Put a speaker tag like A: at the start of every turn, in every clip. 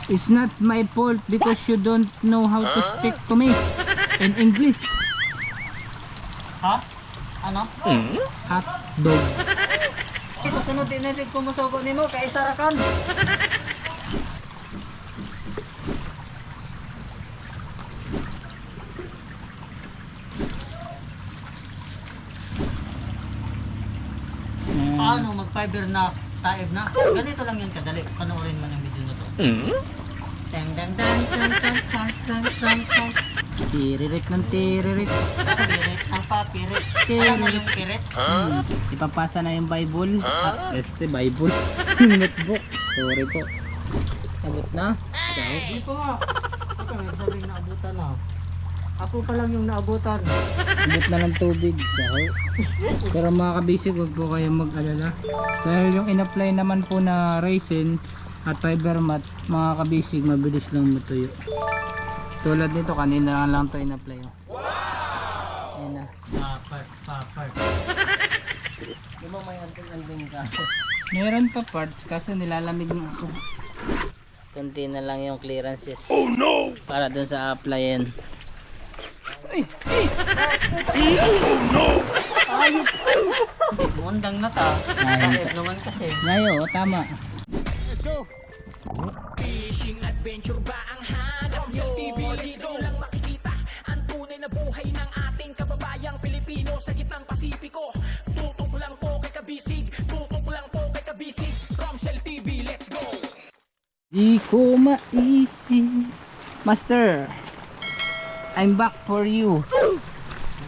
A: It's not my fault because you don't know how to speak to me in English.
B: Ha? Ano?
A: Hot dog.
B: Ito sunod din natin kumusugo nimo kay sarakan. Paano mag-fiber na taib na? Ganito lang yun kadali. Panoorin mo ng video na to. Dang dang dang dang dang dang dang dang dang.
A: Tiririt ng tiririt.
B: Papirit ang papirit. Alam mo yung pirit?
A: Ipapasa na yung Bible. Bible. Notebook. Sorry po. Sagot na. So,
B: Hindi pa. Ikaw nagsabing naabutan na. Ako pa lang yung naabutan.
A: abot na ng tubig. So, pero mga kabisig, huwag po kayong mag-alala. Dahil yung in-apply naman po na resin at fiber mat, mga kabisig, mabilis lang matuyo. Tulad nito, kanina lang to in-apply. Ayan na.
B: Papart.
C: Di ba may anting-anting ka?
A: Meron pa parts kasi nilalamig mo ako. Kunti na lang yung clearances. Oh no! Para dun sa applyan.
B: Mundang na ta. Taib naman kasi.
A: Ngayon, tama.
D: Fishing adventure ba ang hanap nyo? Dito lang makikita ang tunay na buhay ng ating kababayang Pilipino sa gitnang Pasipiko. Tutok lang po kay Kabisig, tutok lang po kay Kabisig. Romsel TV, let's go!
A: Di ko maisip. Master, I'm back for you.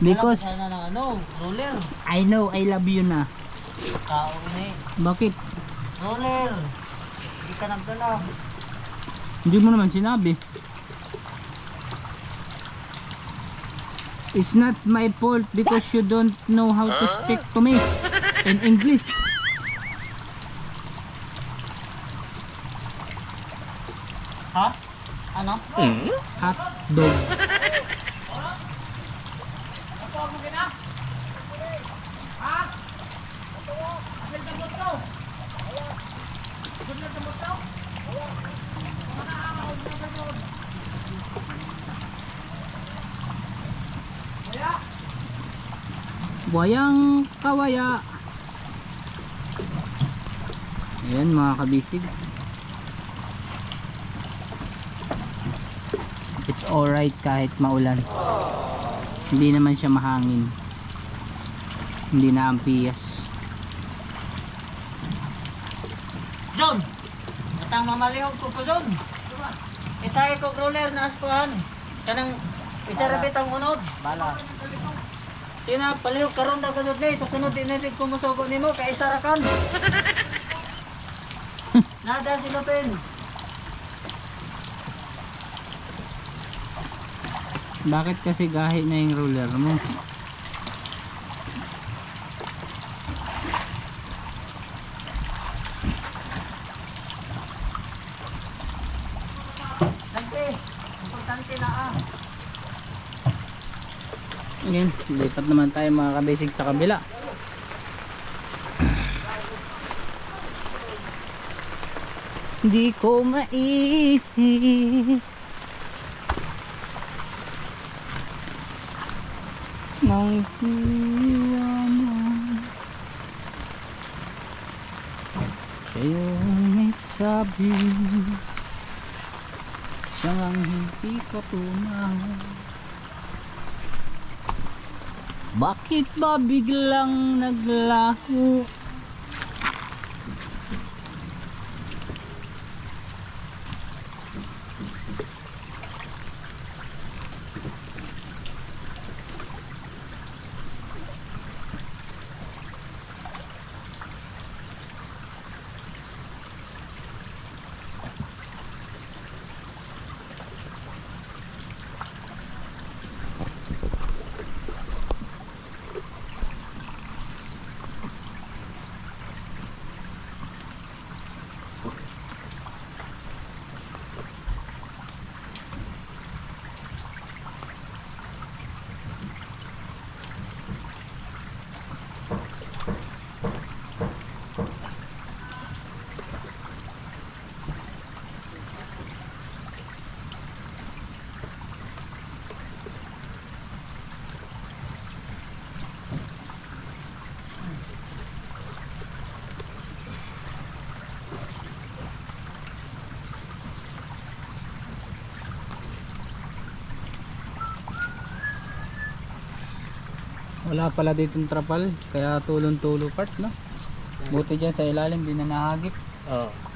A: Because
B: Sana ng roller.
A: I know I love you na.
B: Kao ni.
A: Bakit?
B: Roller. Hindi ka nagdala.
A: Hindi mo naman sinabi. It's not my fault because you don't know how to speak to me in English.
B: Ha? Ano?
A: Hot dog. Wayang kawaya. Ayan mga kabisig. It's alright kahit maulan. Hindi naman siya mahangin. Hindi na ampiyas.
B: John! Matang mamalihog ko po John. Itay ko roller na aspuhan. Kanang itarabit ang unod.
C: Bala.
B: Tina palihog karon na ganod ni sa sunod din natin kumusugo nimo kay sarakan. Nada si Lupin.
A: Bakit kasi gahi na yung roller mo?
B: Dante, importante na ah.
A: Ayan, lipat naman tayo mga kabisig sa kabila. Di ko maisip nang siya mo. Kayo may sabi siyang hindi ko tunay. Bakit ba biglang naglaho? Wala pala ditong trapal, kaya tulong-tulo parts, no? Buti dyan sa ilalim, di na nahagip.
C: Oo.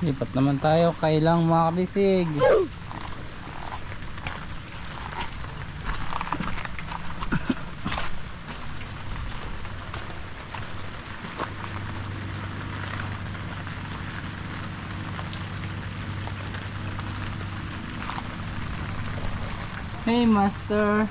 A: Lipat naman tayo, kailang mga kabisig. Hey master.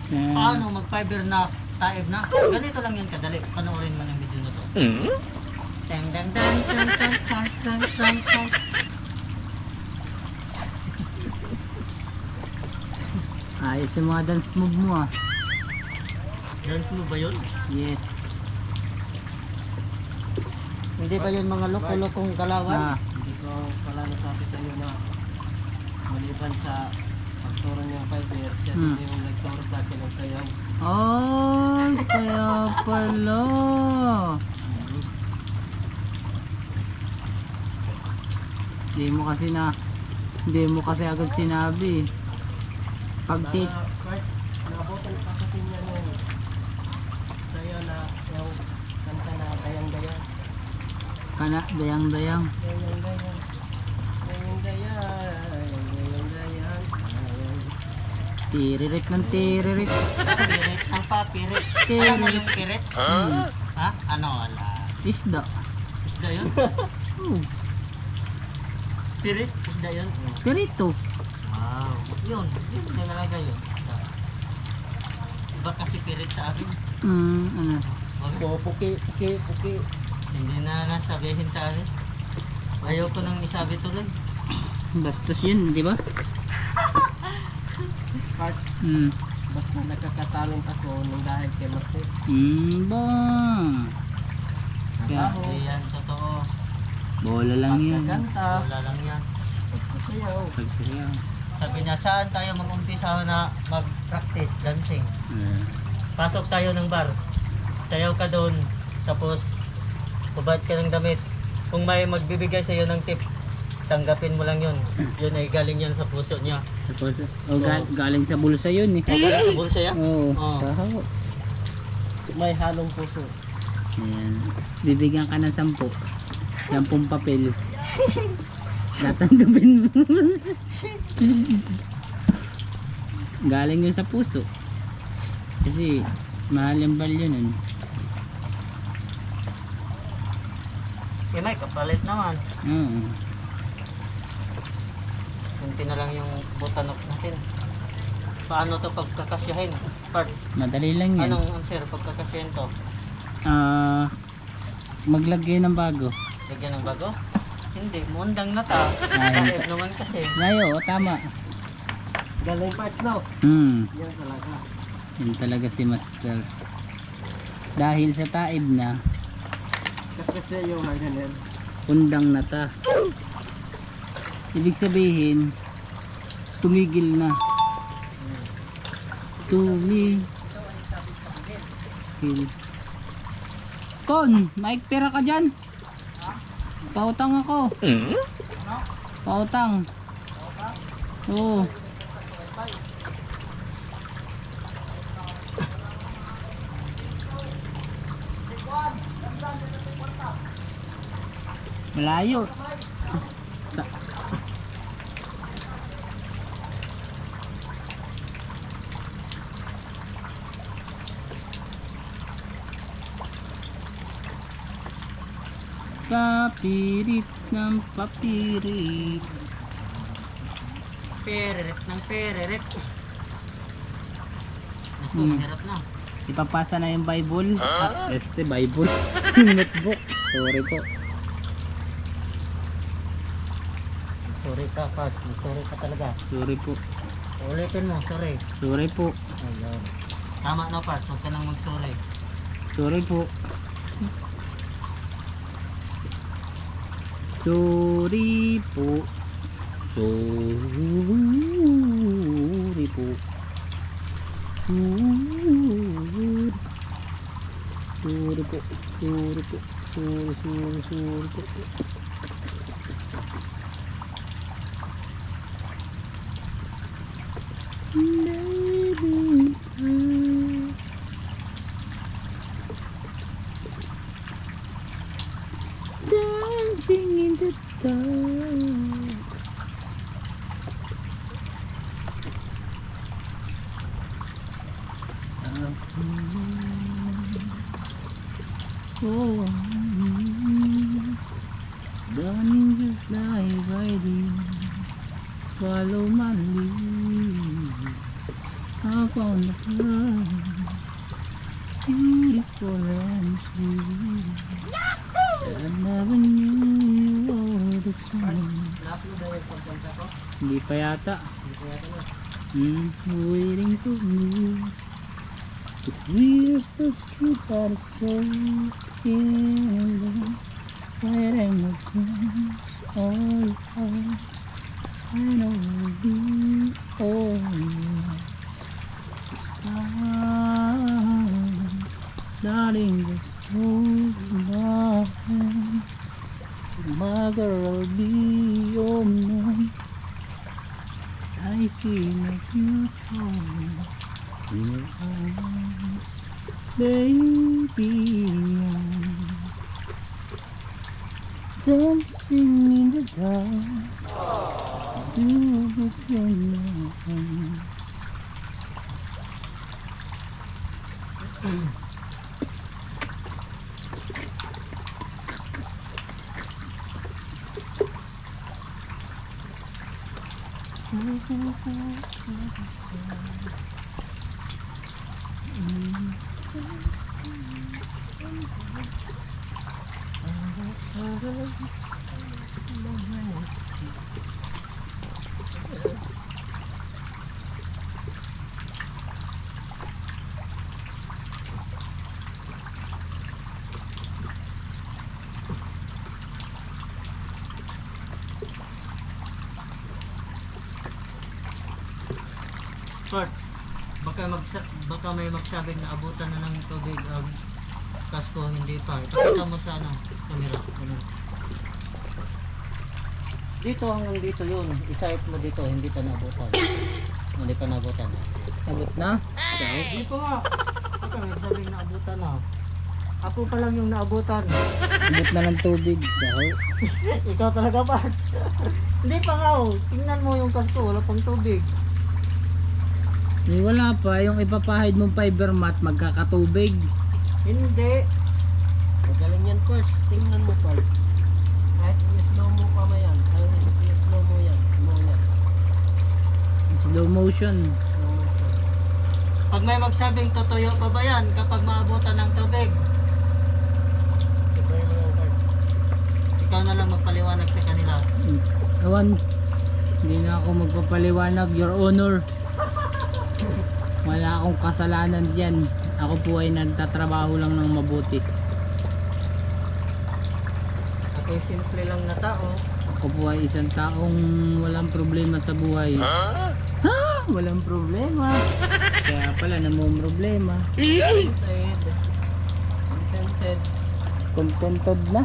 A: Yan.
B: Paano mag-fiber na taib na? Ganito lang yan kadali. Panoorin mo yung video na to. Dang dang dang dang dang dang dang dang dang.
A: Ayos yung mga dance move mo ah.
B: Dance mo ba yun?
A: Yes.
C: Hindi ba yun mga loko-lokong galawan?
A: Ah,
C: Hindi ko pala nasabi sa iyo na maliban sa pagturo niya kay Bear, siya din yung nagturo sa akin ng sayaw.
A: oh, kaya pala. Hindi mo kasi agad sinabi. Pag tit,
C: Kurt, naabutan pa sa pinya yung sayaw na yung kanta na dayang-dayang.
A: kana dayang-dayang.
C: Dayang-dayang. Dayang-dayang. Dayang-dayang.
A: Tiririt ng tiririt.
B: Pirit. Ang papirit. Alam mo yung pirit? Ha? Ano? Wala.
A: Isda.
B: Isda yun?
A: Oh,
B: Pirit? Isda yun?
A: pirito.
B: Wow. Yun. Yun talaga yun. Iba kasi pirit sa akin.
A: Ano?
B: Wag-
C: Puki.
B: Hindi na nasabihin sa akin. Ayaw ko nang isabi tuloy.
A: Bastos yun, di ba?
C: Kurt, basta nagkakatalent ako nung dahil kay Marte.
A: Ba. Kaya,
B: Hindi yan totoo.
A: bola lang yan.
C: Pagkakanta,
B: Wala lang yan.
C: pagsasayaw.
A: Pagsayaw.
B: Sabi niya, saan tayo mag-umpisa na mag-practice dancing? Pasok tayo ng bar. Sayaw ka doon. Tapos, bubad ka ng damit. Kung may magbibigay sa iyo ng tip, tanggapin mo lang yun. Yun ay galing yan sa puso niya.
A: Tapos, galing sa bulsa yun eh.
B: Galing sa bulsa yan?
A: Oo.
B: Oo.
A: Taho.
C: May halong puso.
A: Ayan. Bibigyan ka ng 10. 10 papel. Tatanggapin mo. Galing yun sa puso. Kasi, mahal yung bal yun. Eh.
B: Eh, may kapalit naman.
A: Oo.
B: Kunti na lang yung butanok natin. Paano to pagkakasyahin? Parts.
A: Madali lang yan.
B: Anong answer pagkakasyahin to?
A: Maglagay ng bago.
B: Lagyan ng bago? Hindi, mundang na ta.
A: Ay.
B: Kahit naman kasi.
A: Layo, tama.
C: Galing parts no? Yan talaga.
A: Yun talaga si Master. Dahil sa taib na,
C: Kasi yung Hardenel.
A: undang na ta. Ibig sabihin, tumigil na. Tumigil. Kon, Mike, pera ka dyan? Pautang ako. Pautang. Oo. Malayo. Sa- Papirit ng papirit.
B: Pereret ng pereret. Naku, mahirap na.
A: Ipapasa na yung Bible. Bible. Notebook. Sorry po.
B: Sorry ka, Pat. Sorry ka talaga.
A: Sorry po.
B: Ulitin mo, sorry.
A: Sorry po.
B: Ayun. Tama na, Pat. Huwag ka nang mag-sorry.
A: Sorry po. Sorry po. Sorry po. Sorry po. Sorry po. Sorry po. Dancing in the dark. Oh, burning just like riding, follow my lead. Up on the ground, beautiful and sweet. I never knew you were the sun.
C: Na-upload na yung pagkanta ko.
A: Hindi pa yata.
C: Hindi ko yata na.
A: Waiting for me. If we're so sweet but it's so endless. Waiting across all hearts. I know we'll be alright. Darling, just hold my hand. My girl, I'll be your man. I see my future in your eyes, baby. Dancing in the dark, you open my eyes.
B: Kurt, baka may magsabing na abutan na ng tubig ang kasko, hindi pa. Ipakita mo sa camera. Ano? Dito hanggang dito yun. Isayip mo dito, hindi pa naabutan. Hindi pa naabutan.
A: Abot na?
B: Hindi pa nga. Baka may magsabing naabutan na. Ako pa lang yung naabutan.
A: Abot na ng tubig. Saho.
B: Ikaw talaga, Parts. Hindi pa nga oh. Tingnan mo yung kasko, wala pang tubig.
A: Wala pa. Yung ipapahid mong fiber mat, magkakatubig.
B: Hindi.
C: Magaling yan, Parts. Tingnan mo, Parts. Kahit i-slow mo pa ma yan. Ay, i-slow mo yan.
A: Slow motion.
C: Slow mo siya.
B: Pag may magsabing tutuyo pa ba yan kapag maabutan ng tubig?
C: Sabay mo yung Parts.
B: Ikaw na lang magpaliwanag sa kanila.
A: Ewan. Hindi na ako magpapaliwanag, Your Honor. Wala akong kasalanan dyan. Ako po ay nagtatrabaho lang ng mabuti.
B: Ako'y simple lang na tao.
A: Ako po ay isang taong walang problema sa buhay. Ha? Walang problema. Kaya pala namang problema.
C: Contented.
A: Contented na.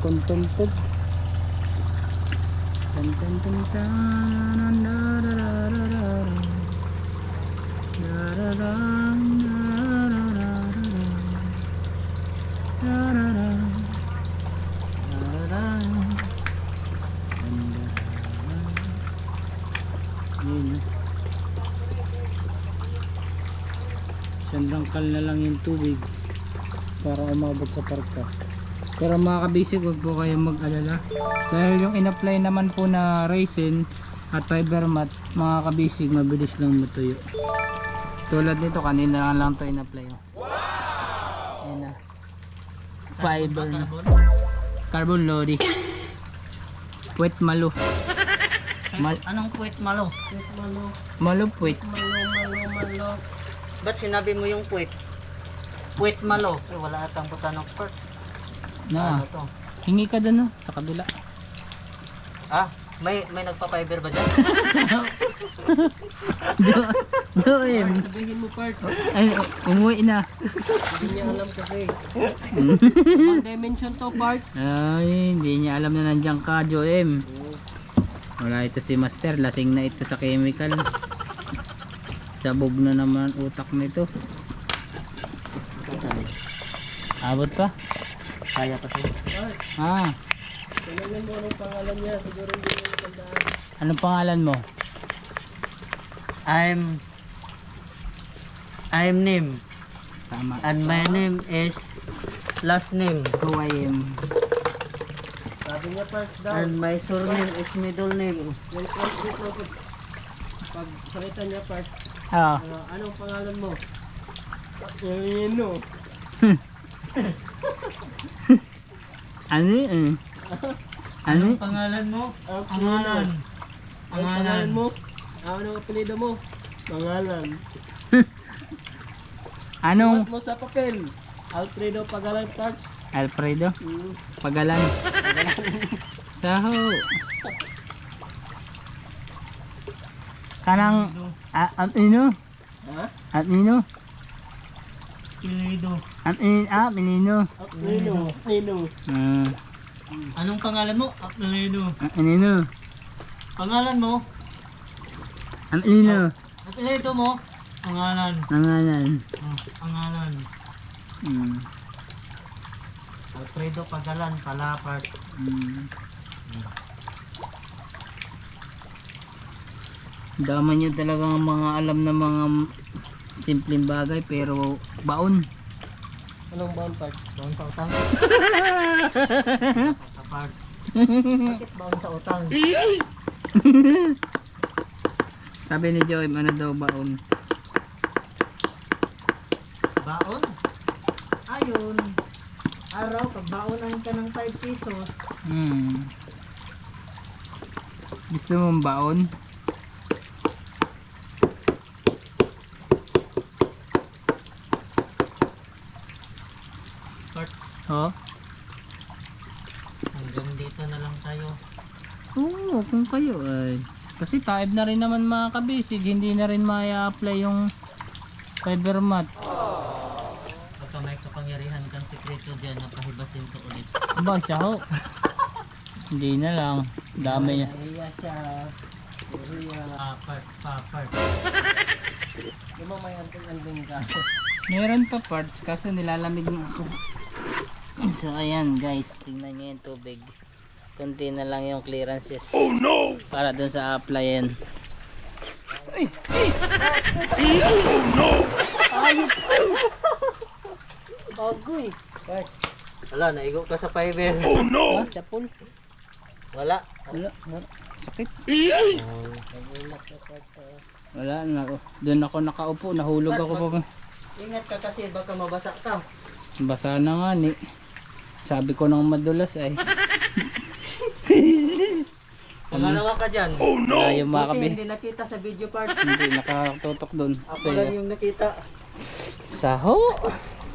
A: Contented. Contented ka. Sandangkal na lang yung tubig para umabot sa parka. Pero mga kabisig, huwag po kayong mag-alala dahil yung in-apply naman po na resin at fiber mat, mga kabisig, mabilis lang matuyo. Tulad nito, kanina lang to in-apply. Ayan na. Fiber na. Carbon lodi. Puwet malo.
B: Anong puwet malo?
A: Malo puwet.
C: Malo.
B: Ba't sinabi mo yung puwet? Puwet malo. Eh, wala atang butanong part.
A: Na,
B: Ano to?
A: hingi ka dun, no? Sa kabila.
B: Ah, may nagpa-fiber ba dyan?
A: Joem.
C: Sabihin mo, Parts.
A: Ay, umuwi na.
C: Hindi niya alam kasi. One dimension to, Parts.
A: Ay, hindi niya alam na nandiyan ka, Joem. Wala ito si Master, lasing na ito sa chemical. Sabog na naman utak nito. Abot pa?
B: Kaya pa siya.
A: Ah,
C: Tingnan mo anong pangalan niya. Siguro hindi mo natandaan.
A: anong pangalan mo?
B: I'm Nim.
A: Tama.
B: And my name is last name.
A: Kuwayem.
C: Sabi niya, Parts daw.
B: And my surname is middle name.
C: Yung Parts dito. Pag salita niya, Parts.
A: Ah,
C: Anong pangalan mo? Yung no.
A: Ano yun? Ano?
B: Anong pangalan mo? Pangalan.
C: Ang pangalan mo? Ano ang apelido mo? Pangalan.
A: Anong?
C: Sulat mo sa papel. Alfredo Pagalan Parts.
A: Alfredo? Pagalan. Saho. Kanang Anino?
C: Ha?
A: Anino?
B: Pilido.
A: Menino.
C: Nino.
B: Anong pangalan mo? Apelido.
A: Anino?
B: Pangalan mo?
A: Anino?
B: Apelido mo? Pangalan.
A: Nangalan.
B: Pangalan.
A: Mm.
B: Alfredo Pagalan, Palapart.
A: Dama nyo talagang mga alam na mga simpleng bagay pero baon.
C: Anong bound part?
B: Baon sa utang. Palapart. Bakit baon sa utang?
A: Sabi ni Joy, ano daw baon?
B: Baon? Ayun. Araw, pag baonan ka ng 5 pesos,
A: Gusto mong baon?
B: Part,
A: Oh?
B: hanggang dito na lang tayo.
A: Oo, kung kayo ay. Kasi taib na rin naman mga kabisig, hindi na rin maya-apply yung fiber mat.
B: Baka may kapangyarihan kang sekreto dyan na pahibasin ko ulit.
A: Ba, siya ho. Hindi na lang. Dami niya.
C: Iya siya. Iya.
B: Part.
C: Di mo may anting-anting ka.
A: Meron pa parts kasi nilalamig mo ako. So ayan guys, tingnan nyo yung tubig. Kunti na lang yung clearances. Oh no! Para dun sa applyan.
C: Bagoy.
B: Wala, naigo ka sa fiber.
A: Ah, chapol.
B: Wala.
A: Wala. Sakit. Wala na ako. Doon ako nakaupo, nahulog ako pa.
B: Ingat ka kasi baka mabasa ka.
A: Basa na nga ni. Sabi ko nang madulas ay.
B: Pangalawa ka dyan.
A: Wala yung mga
B: Buti
A: kabi.
B: hindi nakita sa video part.
A: Hindi nakatutok doon.
B: Ako lang yung nakita.
A: Saho.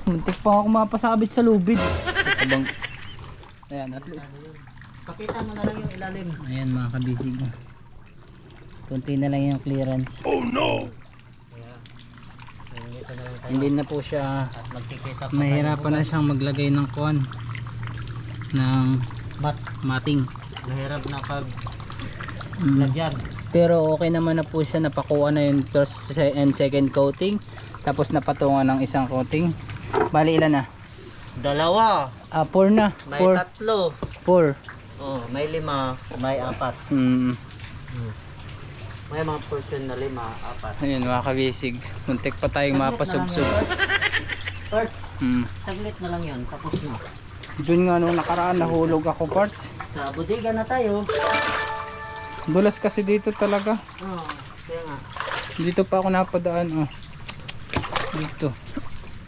A: Muntik pa ako mapasabit sa lubid. Abang. Ayan, at least.
B: Pakita mo na lang yung ilalim.
A: Ayan mga kabisig. Kunti na lang yung clearance.
B: Dito na lang tayo.
A: Hindi na po siya
B: At magkikita pa
A: mahirapan na siyang maglagay ng kuwan ng
B: Mat.
A: mating.
B: Mahirap na pag
A: Mm.
B: lagyan.
A: Pero okay naman na po siya, napakuha na yung first and second coating. Tapos napatungan ng isang coating. Bali ilan na?
B: 2.
A: 4 na.
B: May
A: 4.
B: 3.
A: 4.
B: Oh, may 5. May 4.
A: Mm.
B: May mga portion na 5, 4.
A: Ayun mga kabisig. Muntik pa tayong mapasubsob.
B: Part.
A: Mm.
B: Saglit na lang yun. Tapos na.
A: Doon nga nung nakaraan nahulog ako parts.
B: Sa bodega na tayo.
A: Dulas kasi dito talaga.
B: Oh, kaya nga.
A: Dito pa ako napadaan. Oh. Dito.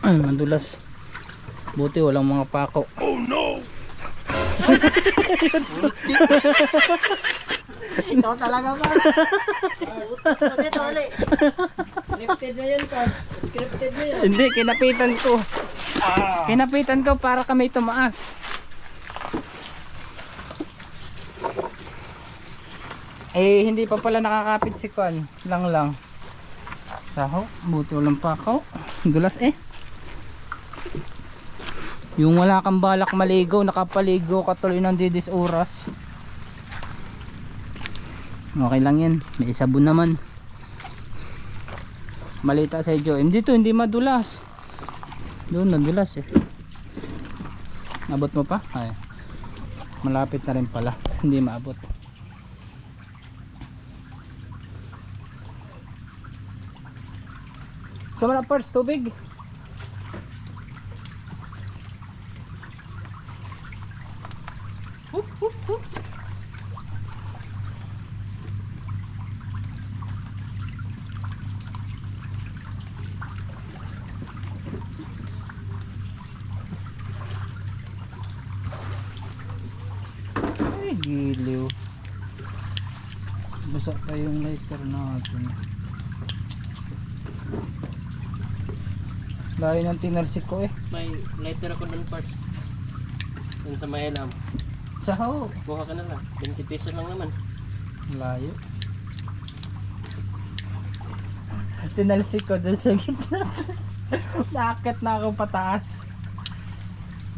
A: Ay, madulas. Buti walang mga pako. Oh no!
B: Ikaw talaga ba? Dito ulit.
C: Scripted na yan, Parts. Scripted na yan.
A: Hindi, kinapitan ko. Kinapitan ko para kami tumaas. Eh, hindi pa pala nakakapit si Kwan. Lang. Saho, buti walang pakaw. Dulas eh. Yung wala kang balak maligo, nakapaligo ka tuloy ng didis oras. Okay lang yan, may sabon naman. Malita sa Joem. Dito hindi madulas. Doon nadulas eh. Abot mo pa? Ay. Malapit na rin pala. Hindi maabot. Sa mga parts, tubig. Giliw. Basa pa yung lighter natin. Layo ng tinalsik ko eh.
C: May lighter ako doon parts. Yun sa Maelam.
A: Saho.
C: Kuha ka na lang. 20 pesos lang naman.
A: Layo. Tinalsik ko doon sa gitna. Nakakit na ako pataas.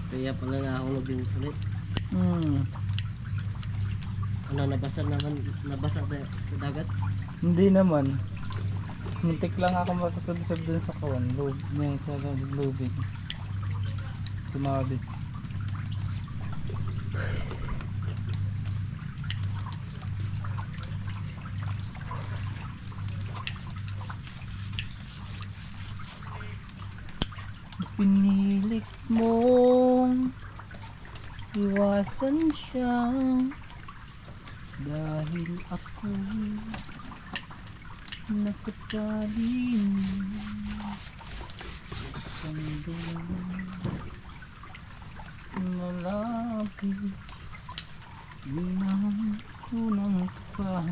C: Kaya pala nahulog din ulit. Ano, nabasa sa dagat?
A: Hindi naman. Muntik lang ako makusubsob dun sa kawan. Sa lubig. Sumabit. Pinilit mong iwasan siya dahil ako nakatalim isang doon malapit ginang ko ng pa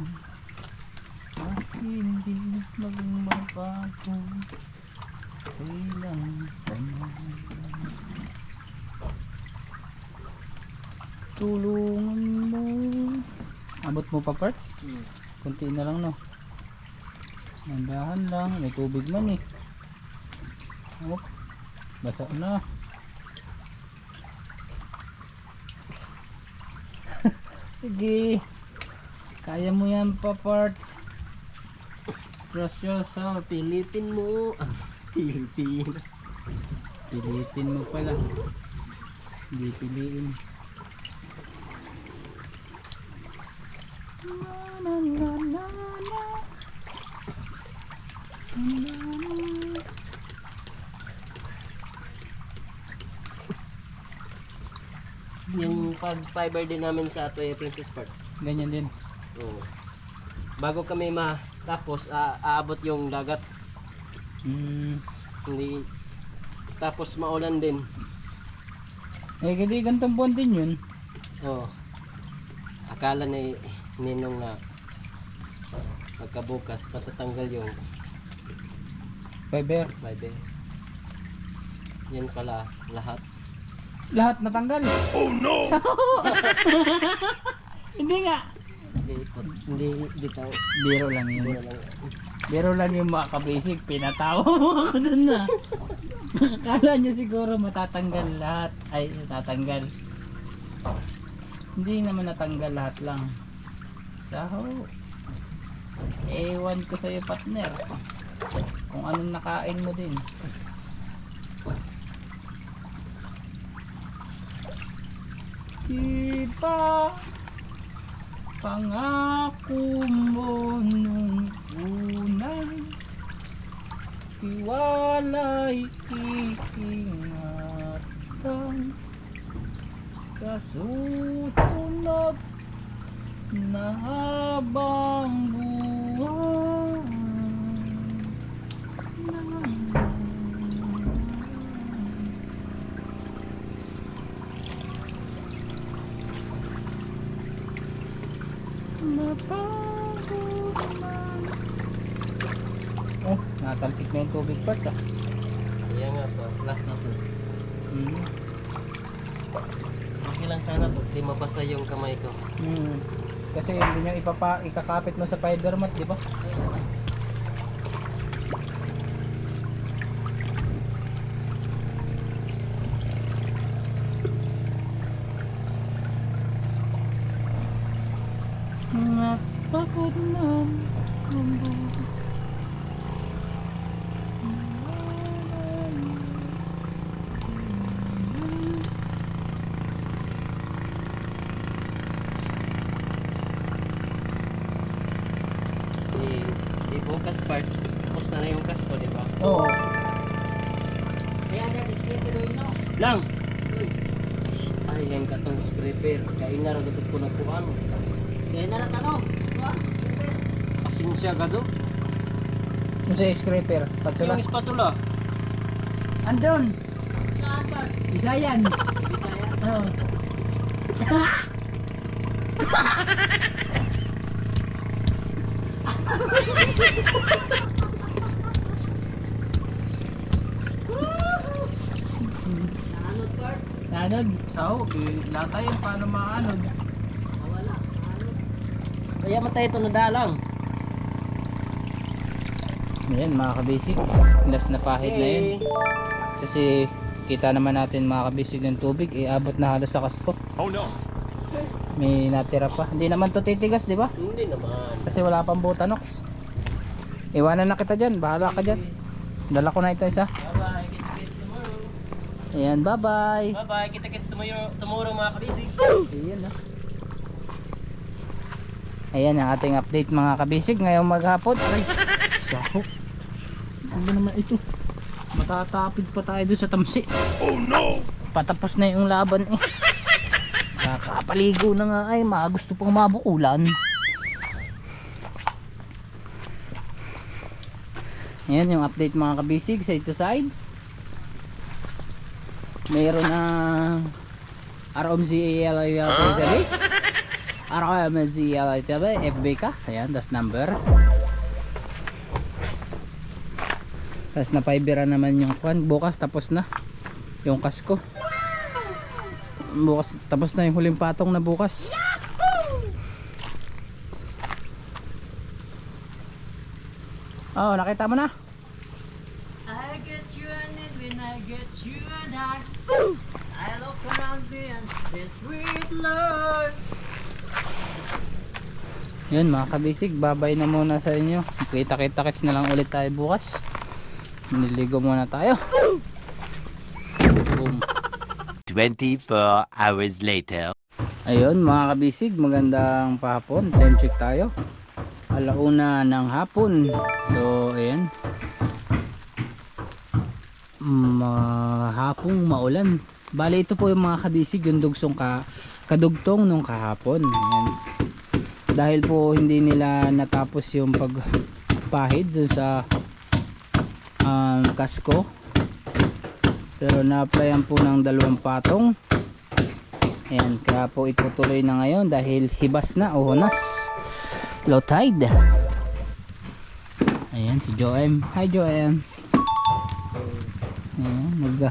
A: at hindi maging mabago kailan pa man tulungan mo. Abot mo pa parts? Kunti na lang no. Nandahan lang, may tubig man eh. Oh, basa na. Sige. Kaya mo yan pa parts. Trust yourself.
C: Pilitin mo. Pilitin.
A: Pilitin mo pala. Hindi piliin. Na, na, na, na.
C: Yung pag-fiber din namin sa Atoya Princess Park.
A: Ganyan din.
C: Oo. Bago kami matapos, aabot yung dagat. Hindi. Tapos maulan din.
A: Eh, hindi gantong buwan din yun.
C: Oo. Akala ni Ninong na pagkabukas patatanggal yung
A: Fiber.
C: fiber. Yan pala lahat.
A: Lahat natanggal. Oh no! Hindi nga.
C: Hindi bitaw.
A: Biro lang yun.
C: Biro lang.
A: Biro lang yung mga kabasic. Pinatawa mo ako dun na. Akala niya siguro matatanggal lahat. Ay, natatanggal. Hindi naman natanggal lahat lang. Saho. Ewan ko sa'yo partner. Kung anong nakain mo din. Diba pangako mo nung una, tiwala'y iingatan sa susunod na habang buhay. Oh, natalsik na yung tubig parts ah.
C: Kaya nga po, last na po.
A: Hmm.
C: Okay lang sana po, di mabasa yung kamay ko.
A: Hmm. Kasi hindi nyo ikakapit mo sa fiber mat, di ba? Napagod na ang buhay.
C: Di bukas parts, tapos na yung kas ko, di ba?
A: Oo.
B: Kaya na display pero no.
C: Lang! Ay, yan ka itong scraper. Kaya nga rin ko nagpuan.
B: Kaya na lang ano.
C: Pasensya ka do.
A: Yung sa scraper, patsula.
C: Yung spatula.
A: Andun!
B: Saan ba?
A: Isa yan!
B: Bisaya.
A: Oo. Anod? Oo, latayin paano maanod.
C: Kaya matay ito nadalang.
A: Ayan mga kabisig, last na pahid na yun. Kasi kita naman natin mga kabisig ng tubig, abot na halos sa kasko.
D: Oh no.
A: May natira pa. Hindi naman to titigas, di ba?
C: Hindi naman.
A: Kasi wala pang butanox. Iwanan na kita dyan, bahala ka dyan. Dala ko na ito isa.
C: Bye-bye. Kita-kits tomorrow.
A: Ayan, bye bye.
C: Bye-bye. Kita-kits tomorrow mga kabisig.
A: Ayan na. Ayan ang ating update mga kabisig ngayong maghapon. Aray, sako. Ano naman ito? Matatapid pa tayo doon sa tamsi. Oh no! Patapos na yung laban eh. Kakapaligo na nga ay gusto pang mabukulan. Ayan yung update mga kabisig, side to side. Mayroon na ROMZALITB FB ka. Ayan, das number. Tapos na fiberan naman yung kwan. Bukas tapos na yung kasko. Bukas tapos na yung huling patong na bukas. Oh, nakita mo na?
B: I get you and it when I get you and I look around me and say sweet Lord.
A: Yun mga kabisig, babay na muna sa inyo. Kita-kita-kits na lang ulit tayo bukas. Niligo muna tayo. Boom.
E: 24 hours later.
A: Ayun mga kabisig, magandang pahapon. Time check tayo. Alauna ng hapon. So ayan, hapong maulan. Bale ito po yung mga kabisig, yung dugsong kadugtong nung kahapon. Ayan. Dahil po hindi nila natapos yung pagpahid dun sa kasko, pero na-applyan po ng 2 patong. Ayan, kaya po itutuloy na ngayon dahil hibas na o hunas, low tide. Ayan si Joem. Hi Joem. Ayan,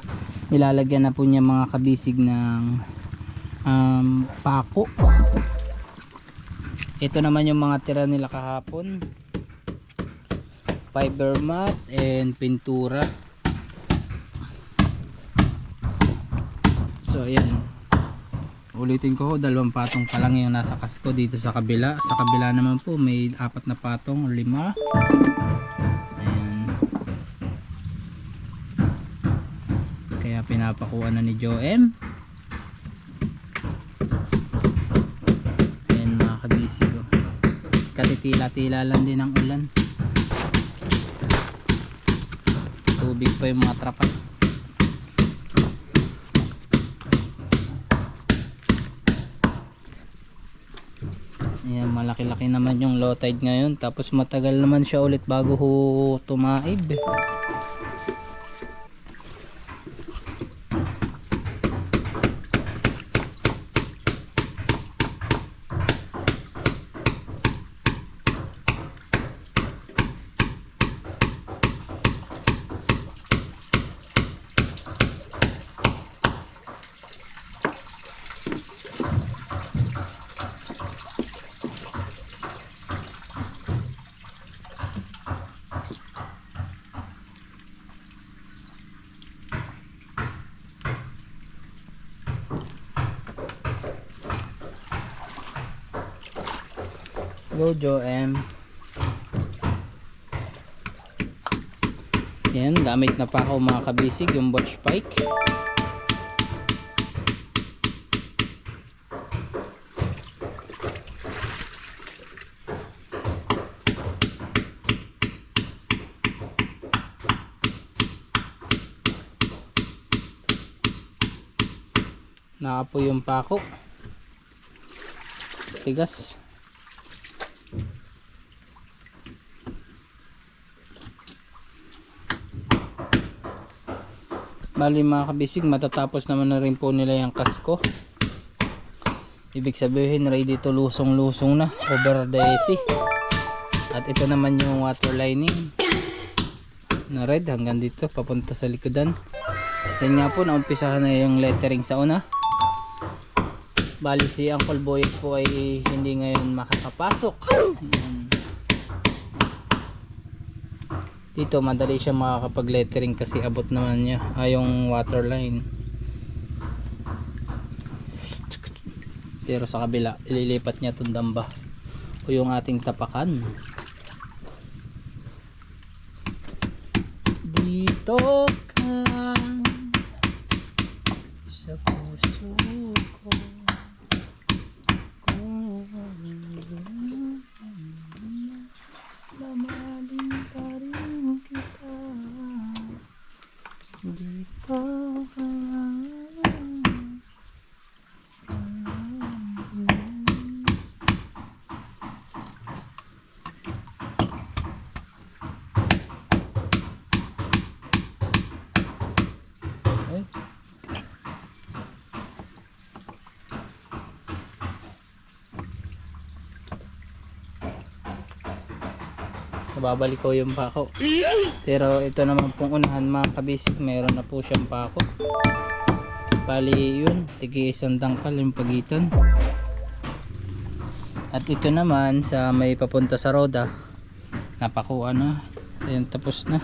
A: nilalagyan na po niya mga kabisig ng pako. Ito naman yung mga tira nila kahapon, fiber mat and pintura. So ayan, ulitin ko, 2 patong pa lang yung nasa kasko dito sa kabila. Sa kabila naman po may 4 na patong o 5. Ayan, kaya pinapakuha na ni Joem. Ayan mga kabisig, katitila-tila lang din ang ulan. Tubig pa yung mga trapak. Ayan, malaki-laki naman yung low tide ngayon. Tapos matagal naman siya ulit bago tumaib. Go Joem. Yan, gamit na pa ako mga kabisig yung botch pike. Naapoy yung pako. Tigas. Bali mga kabisig, matatapos naman na rin po nila yung kasko. Ibig sabihin ready to lusong-lusong na over the sea. At ito naman yung water lining na red hanggang dito papunta sa likodan. Yan nga po, naumpisahan na yung lettering sa una. Bali si Uncle Boyet po ay hindi ngayon makakapasok. Dito madali siya makakapag lettering kasi abot naman niya yung water line. Pero sa kabila ililipat niya itong damba o yung ating tapakan. Dito ka sa puso ko, kung mamahalin pa rin kita. Dito ka. Babalik ko yung pako, pero ito naman pong unahan mga kabisig, mayroon na po siyang pako. Bali yun, tigi isang dangkal yung pagitan. At ito naman sa may papunta sa roda, napakuan na. Ayan, tapos na.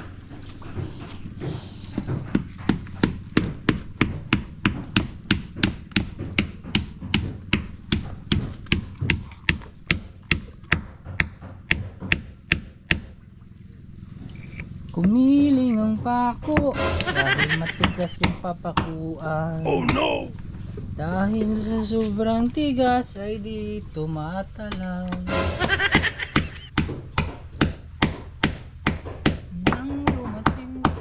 A: Kumiling ang pako dahil matigas yung papakuan. Oh no! Dahil sa sobrang tigas ay di tumatalaw. Nang dumating ka,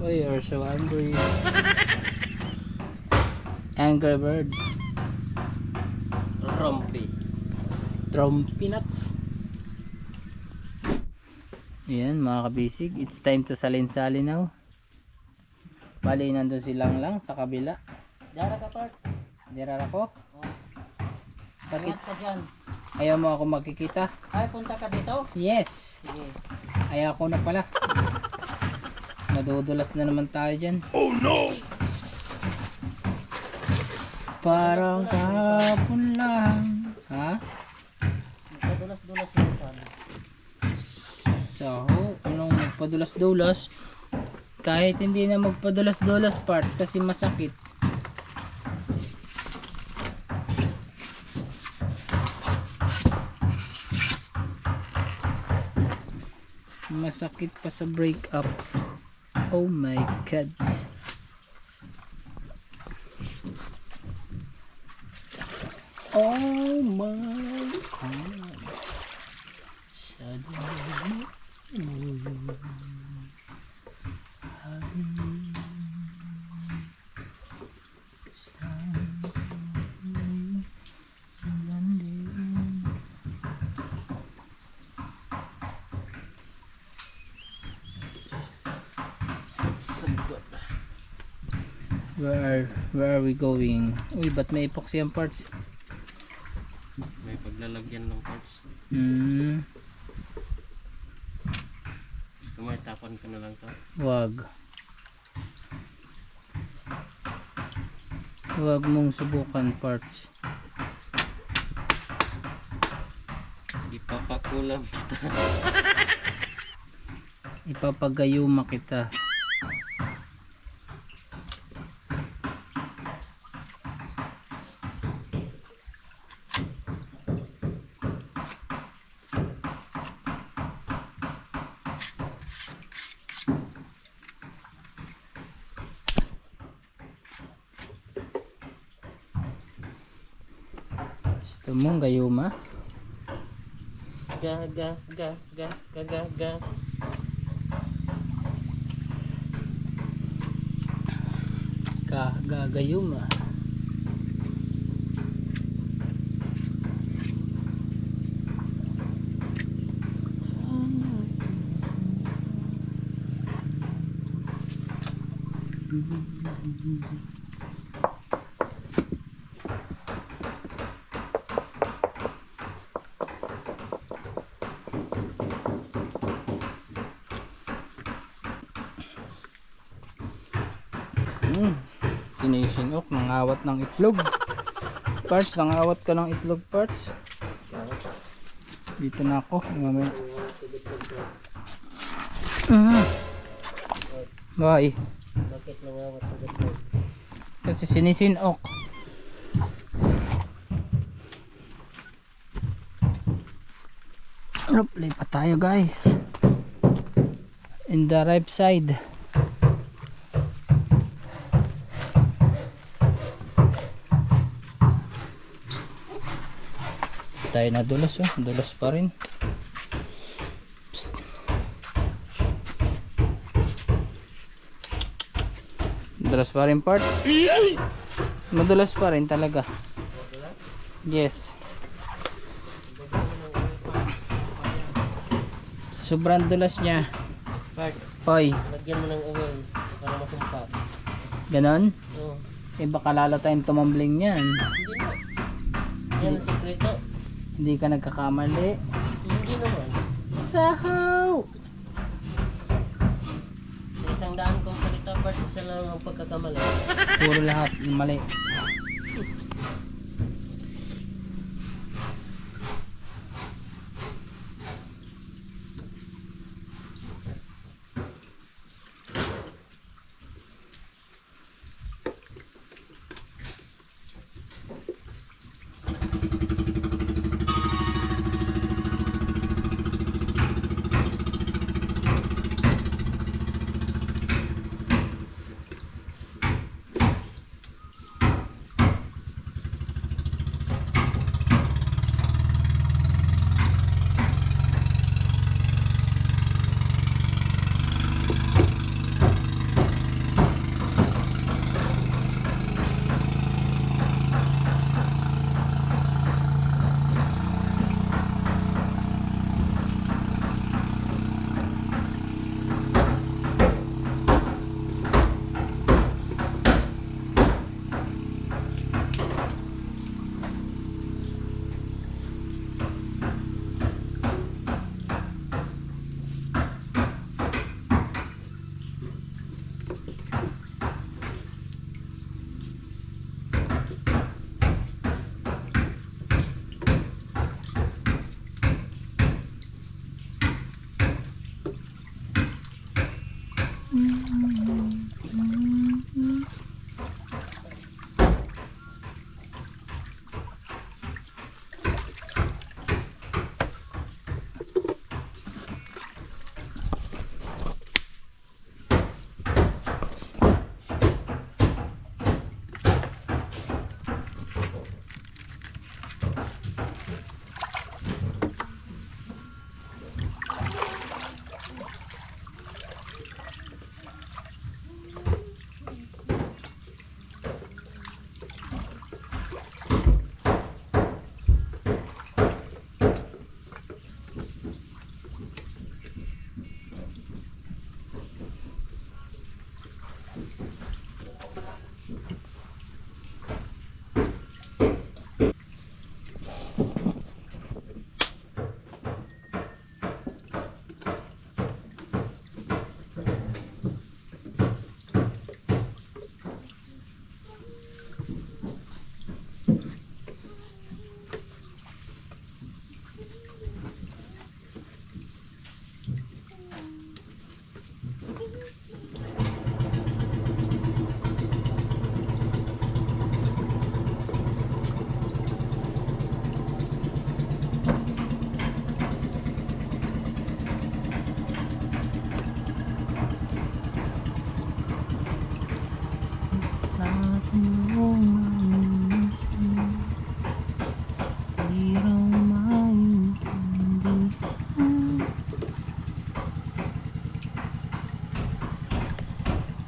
A: why you're so angry? Angry bird. Trumpy nuts. Ayan mga kabisig, it's time to salin-salin now. Bali nandun silang lang sa kabila.
B: Dara ka, Part.
A: Dira ako. Bakit?
B: Ingat ka dyan.
A: Ayaw mo ako magkikita?
B: Ay, punta ka dito?
A: Yes.
B: Sige.
A: Ayaw ko na pala. Madudulas na naman tayo dyan. Oh no! Parang kahapon lang. Ha?
B: Magpadulas-dulas mo sana.
A: So, anong magpadulas-dulas? Kahit hindi na magpadulas-dulas parts kasi masakit. Masakit pa sa break up. Oh my god. Oh my god. Suddenly Where are we going? Uy, ba't may epoxy ang parts?
C: May paglalagyan ng parts. Gusto mo itapan ka na lang to?
A: Wag mong subukan parts.
C: Ipapakulam kita.
A: Ipapagayuma kita. Gusto mong gayuma?
C: Ga ga ga ga ga ga ga.
A: Gayuma. Sinisinok, nangawat ng itlog. Parts, nangawat ka ng itlog, parts. Dito na ako, mamaya. Bye.
C: Bakit nangawat ang itlog?
A: Kasi sinisinok. Play pa tayo guys. In the right side. Tayo na dulas, oh. Dulas pa rin. Psst. Dulas pa rin part. Madulas pa rin talaga. Yes. Sobrang dulas niya.
C: Part,
A: Hoy,
C: lagyan mo ng oil para masumpa.
A: ganon?
C: Oo.
A: Eh baka lalo tayong tumambling yan.
C: Hindi na. Yan ang sekreto.
A: Hindi ka nagkakamali.
C: Hindi naman.
A: Sahaw!
C: Sa isang daan kong salita, part, isa lang ang pagkakamali.
A: Puro lahat mali.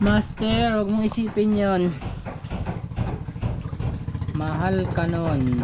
A: Master, huwag mong isipin yon. Mahal ka nun.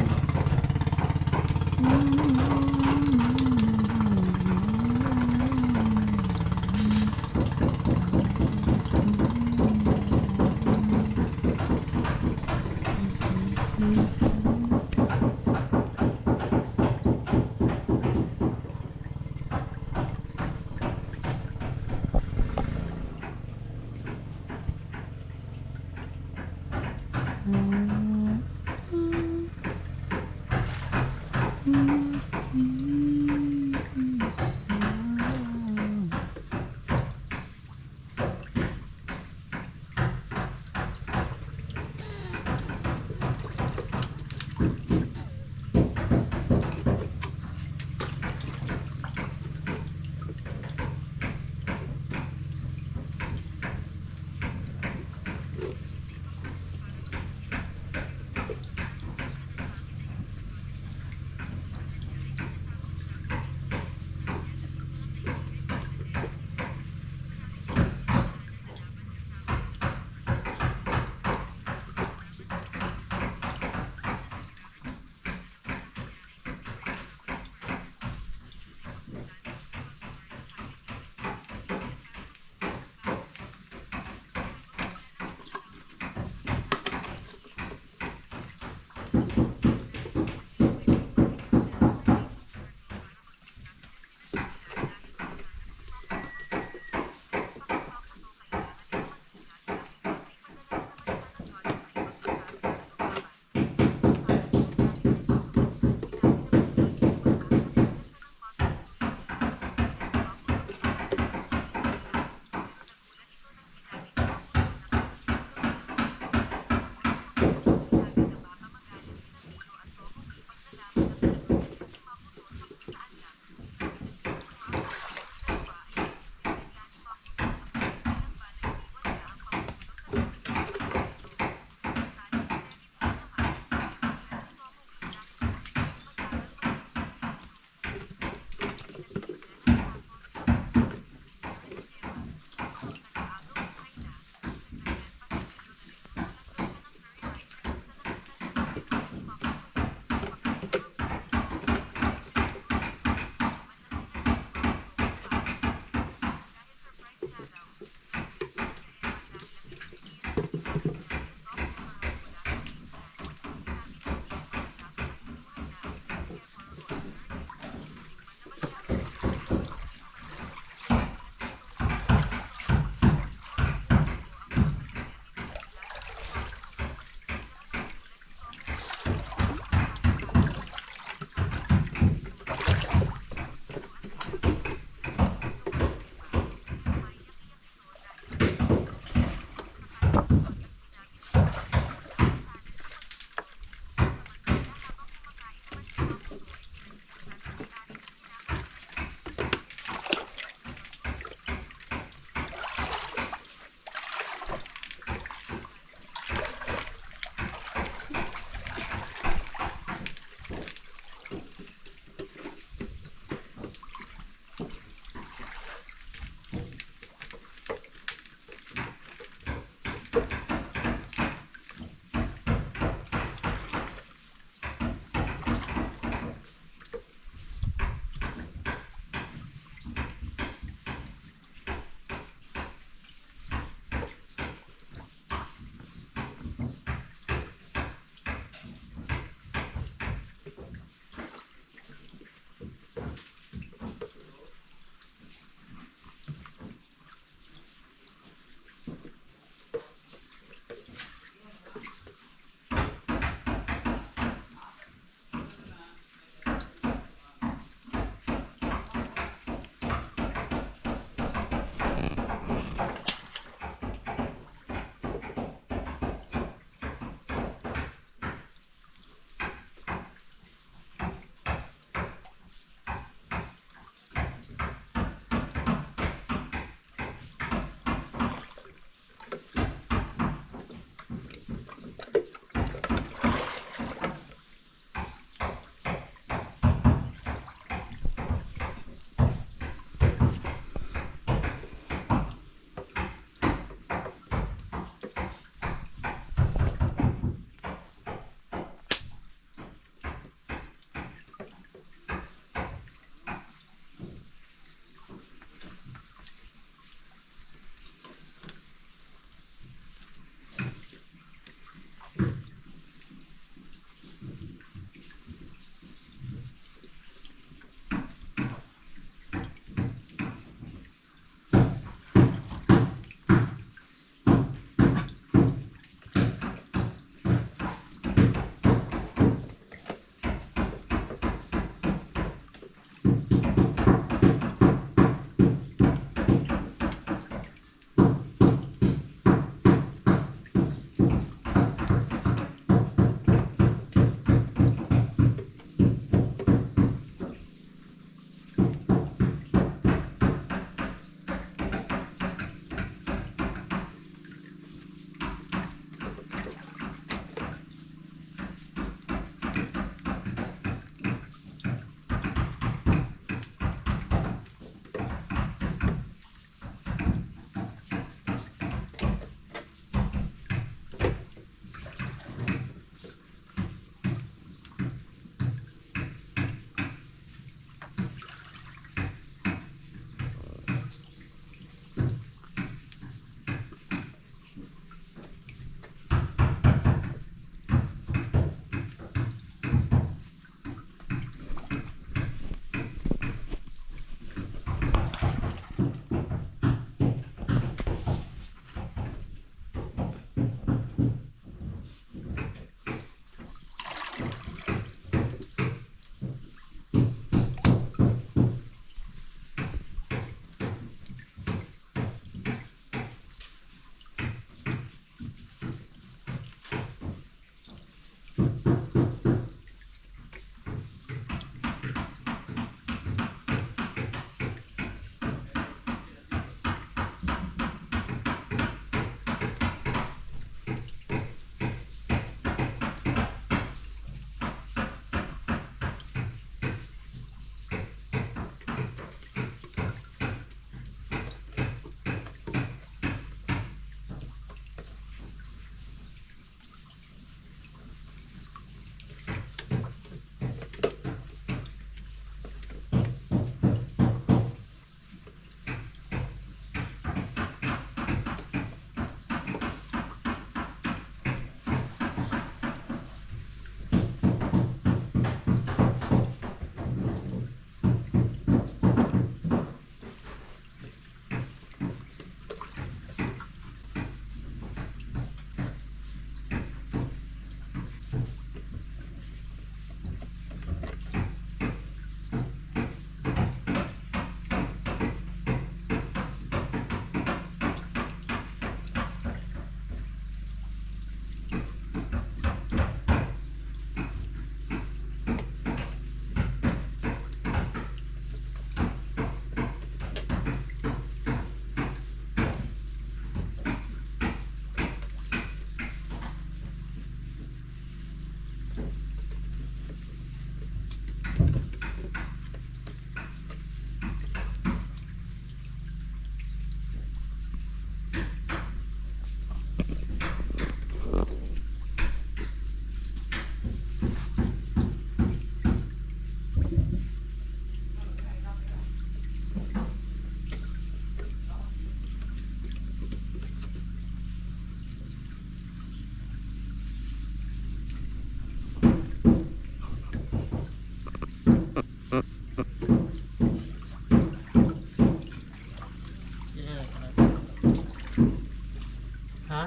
B: Ha?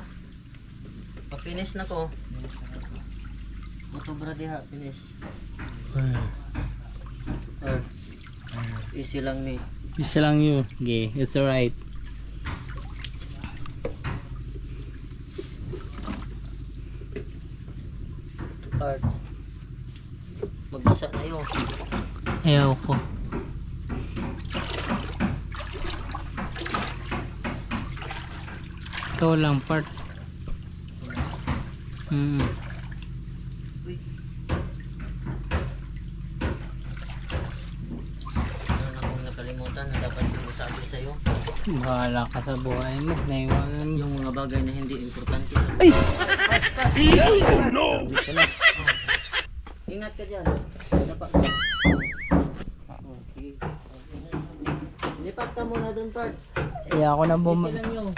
B: Pag-finish na ko. Motobra diha, finish. Oh. Easy lang ni.
A: Isa lang yun. Okay, it's alright.
B: Parts. Magbasa na yun.
A: Ayaw ko. Ikaw lang parts.
B: Meron akong nakalimutan na dapat ko sabi sa'yo.
A: Bahala ka sa buhay mo. Naiwanan mo.
B: Yung mga bagay na hindi importante.
A: Ay!
B: No! Ingat ka dyan. Dapat ka. Okay. Lipat ka muna dun, Parts.
A: Ayaw ko nang
B: Easy lang yun.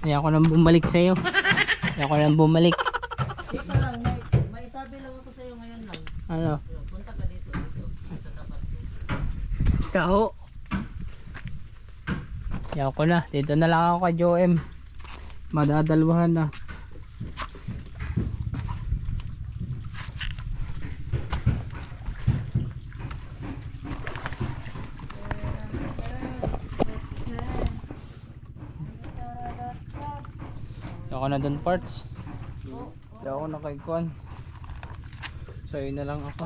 A: Ayaw ko nang bumalik sa'yo. Ayaw ko nang bumalik.
B: Dito lang, may sabi lang ako sa'yo ngayon lang.
A: Ano?
B: Punta ka dito, sa tapat ko.
A: Saho. Ayaw ko na. Dito na lang ako kay Joem. Madadalwahan na. Ayaw ko na dun parts. Ayaw ko na kay Kwan. Sa'yo na lang ako.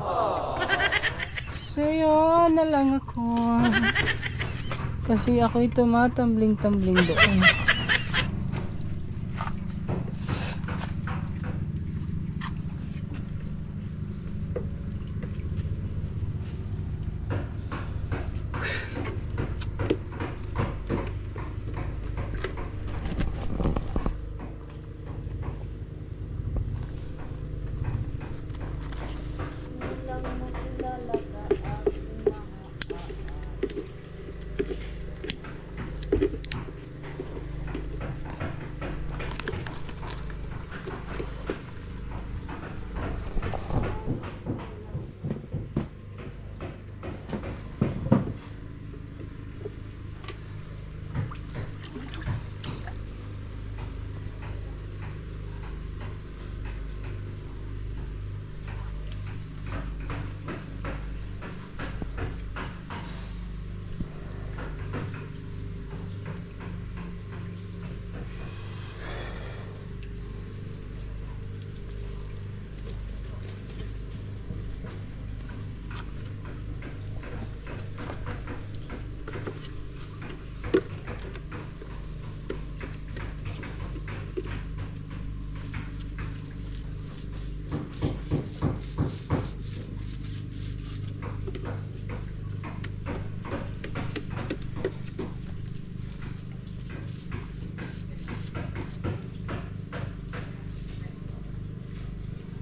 A: Sa'yo na lang ako. Kasi ako'y tumatambling-tambling doon.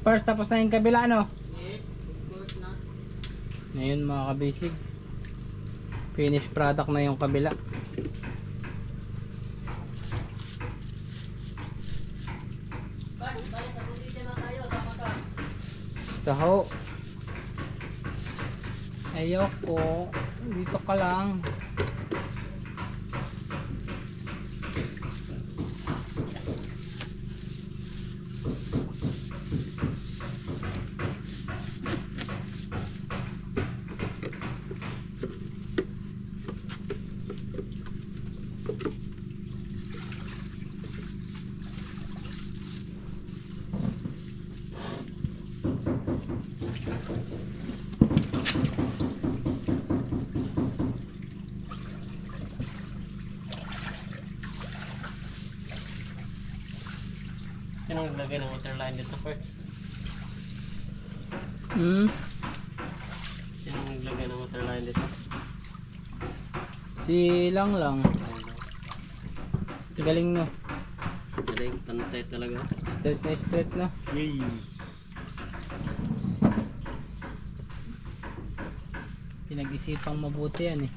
A: First, tapos na yung kabila, ano?
B: Yes, of course na.
A: Ngayon mga kabisig, finished product na yung kabila.
B: Parts, tayo sa position na tayo, sama ka.
A: Saho. Ayoko. Dito ka lang.
C: Sino naglagay ng waterline dito first? Sino naglagay ng waterline dito?
A: Si lang. Galing no.
C: Galing, tantay talaga.
A: Straight na.
C: Yay!
A: Pinag-isipang mabuti yan eh.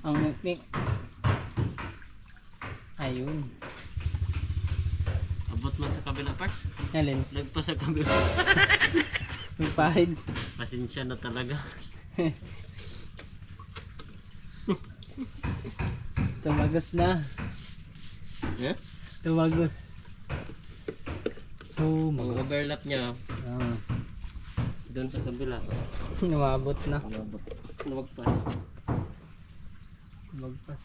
A: Ang mikmik. Ayun.
C: Abot man sa kabila parts.
A: Alin?
C: Lagpas sa kabila.
A: May pahid.
C: Pasensya na talaga.
A: Tumagos na.
C: Eh?
A: Tumagos.
C: Ang
A: Tumagos.
C: overlap niya
A: Ah,
C: doon sa kabila.
A: Lumabot na.
C: Lumagpas.
A: Lumagpas.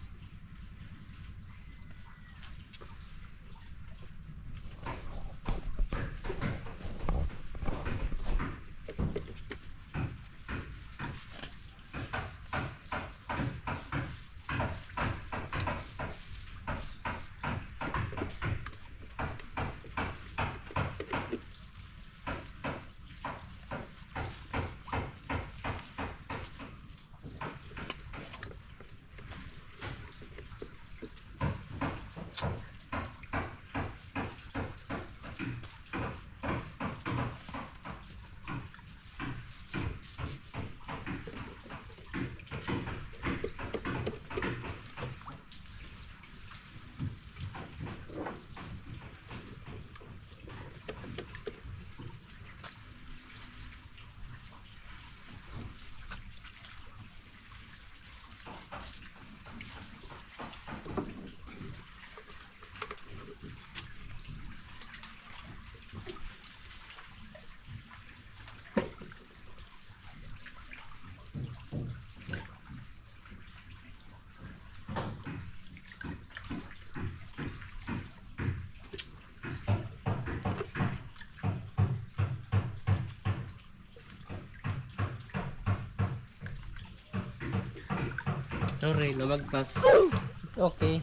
C: Sorry, lumagpas.
A: Okay.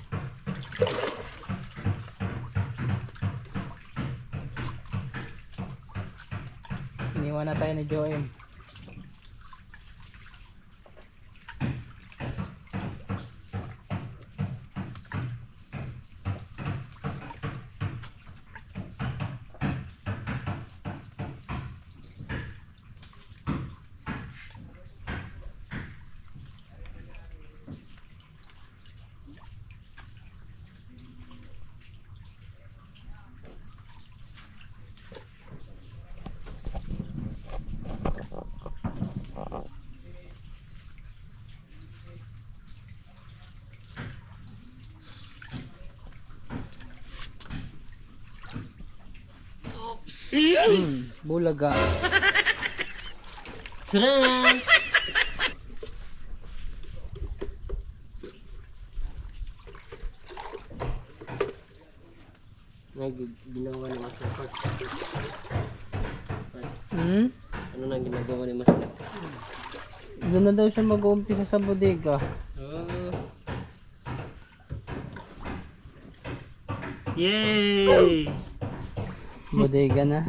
A: Iniwan na tayo ni Joem. Bulaga.
C: Sarang! Ginawa ni Master Park.
A: Hmm?
C: Ano nang ginagawa ni Master?
A: Doon na daw siya mag-uumpisa sa bodega.
C: Oh. Yay!
A: Bodega na.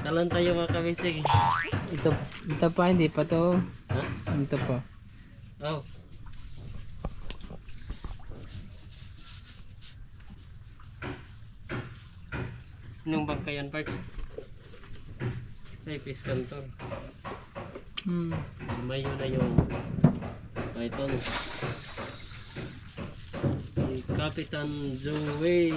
C: Talon tayo mga kamisig.
A: Ito pa, hindi pa to.
C: Ha?
A: Ito pa.
C: Oh. Anong bangkayan parts? Ay, fish cantor. Mayo na yung python. Si Kapitan Joey.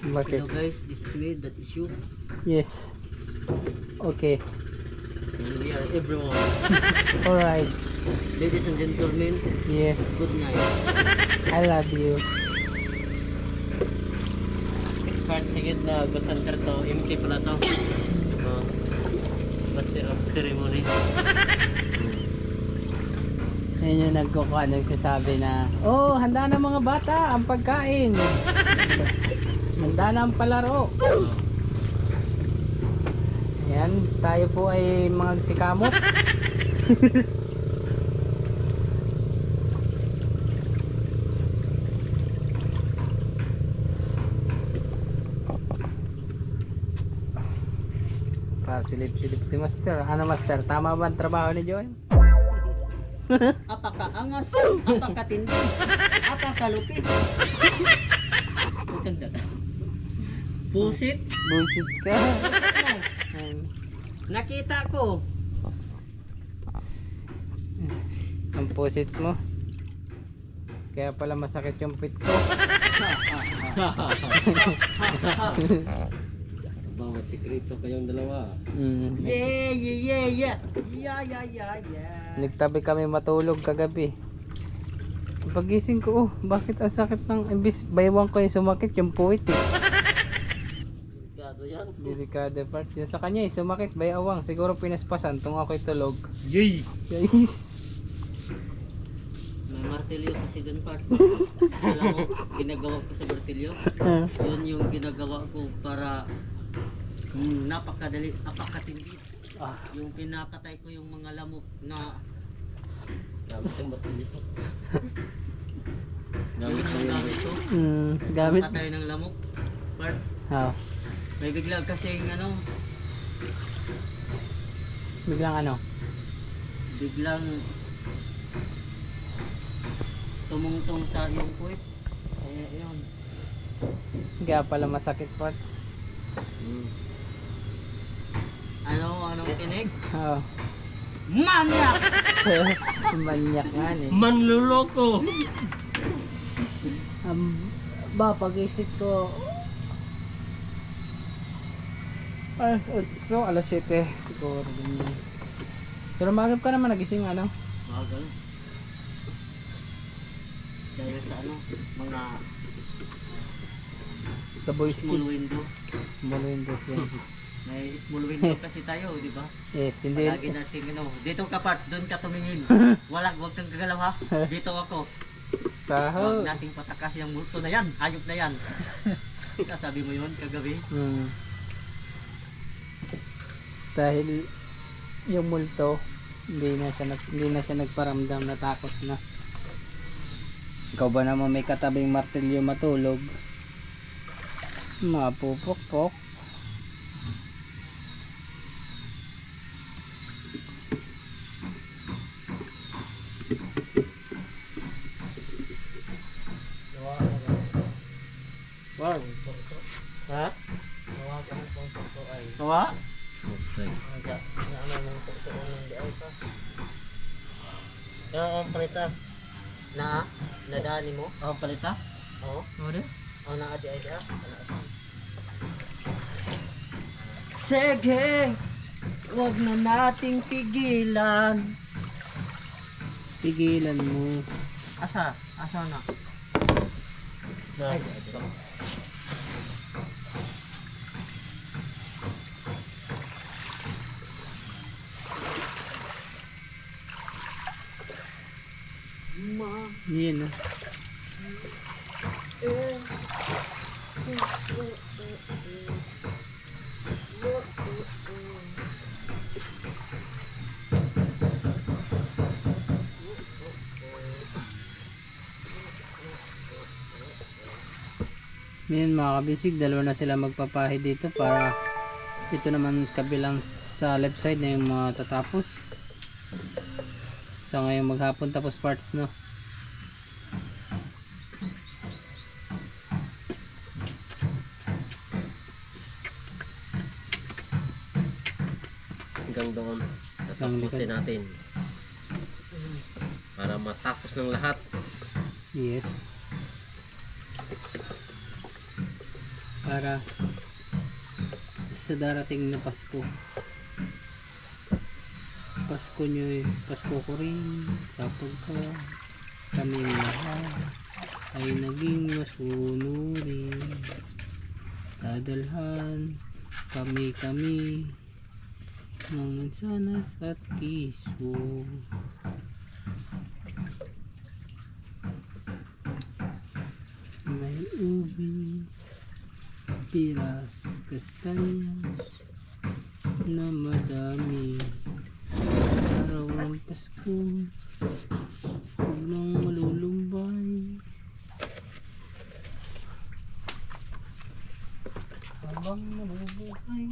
A: Bakit?
B: Hello guys, this is Wade, that is you.
A: Yes. Okay.
C: And we are everyone.
A: Alright.
B: Ladies and gentlemen,
A: Yes.
B: good night.
A: I love you.
C: Part sigit na Ghost Hunter to. MC pala to. Oh. Master of Ceremony.
A: Ayun yung nagkukuha, nagsasabi na, oh, handa na mga bata, ang pagkain. Handa na ang palaro. Ayan, tayo po ay mga sikamot. Silip-silip si Master. Ano Master, tama ba ang trabaho ni Joel?
B: Apakaangas, apakatindi, apakalupit. Maganda ka. Pusit.
A: Bullshit ka.
B: Nakita ko.
A: Ang pusit mo. Kaya pala masakit yung pit ko.
C: Bang may sikreto kayong dalawa.
B: Yeah, yeah, yeah, yeah. Yeah, yeah, yeah, yeah.
A: Nagtabi kami matulog kagabi. Pagising ko, bakit ang sakit ng imbis baywang ko yung sumakit yung puwit eh.
C: Gado yan.
A: Delikado parts. Yung sa kanya eh, sumakit bayawang. Siguro pinaspasan tung ako'y tulog.
B: Yay!
A: Guys.
B: May martilyo kasi dun part. Alam mo, ginagawa ko sa martilyo. Yun yung ginagawa ko para napakadali, napakatindi. Yung pinapatay ko yung mga lamok na
C: Gamit yung batilyo.
B: yun yung gamit ko.
A: Gamit.
B: Patay ng lamok. Part.
A: Oh.
B: May bigla kasi
A: Biglang ano?
B: biglang tumungtong sa iyong puwit. Kaya yun.
A: Kaya pala masakit parts.
B: Anong tinig?
A: Oh.
B: Manyak!
A: Manyak nga eh.
C: Manluloko!
A: Pagisip ko so alas 7 siguro ganyan. Pero magap ka naman nagising ano?
B: Bagal. Dahil sa mga
A: The Boys
B: small
A: Kids.
B: window.
A: Small windows yan.
B: May small window kasi tayo, di ba?
A: Yes, hindi.
B: Lagi natin dito ka parts, doon ka tumingin. Wag kang gagalaw ha. Dito ako.
A: Saho.
B: Huwag nating patakas yung multo na yan. Hayop na yan. Sabi mo yun kagabi.
A: Dahil yung multo hindi na siya nagparamdam, natakot na. Ikaw ba naman may katabing martilyo matulog? Mapupukpok.
B: Wow. Ha? Kawa? Ang palita. Nadani mo? Ang palita? Oo. Ang naadi ay dia. Sige, wag na nating pigilan.
A: Pigilan mo.
B: Asa na? Ay,
A: Yan. Ngayon mga kabisig, dalawa na sila magpapahi dito para ito naman kabilang sa left side na yung matatapos. So ngayong maghapon tapos parts no.
C: Hanggang doon. Tatapusin natin. Para matapos ng lahat.
A: Yes. Para sa darating na Pasko. Pasko nyo, Pasko ko rin kapag kaming lahat ay naging masunurin. Dadalhan kami ng mansanas at kiso. May ubi, piras, kastanyas na madami. Araw ng Pasko, huwag nang malulumbay. Habang nabubuhay,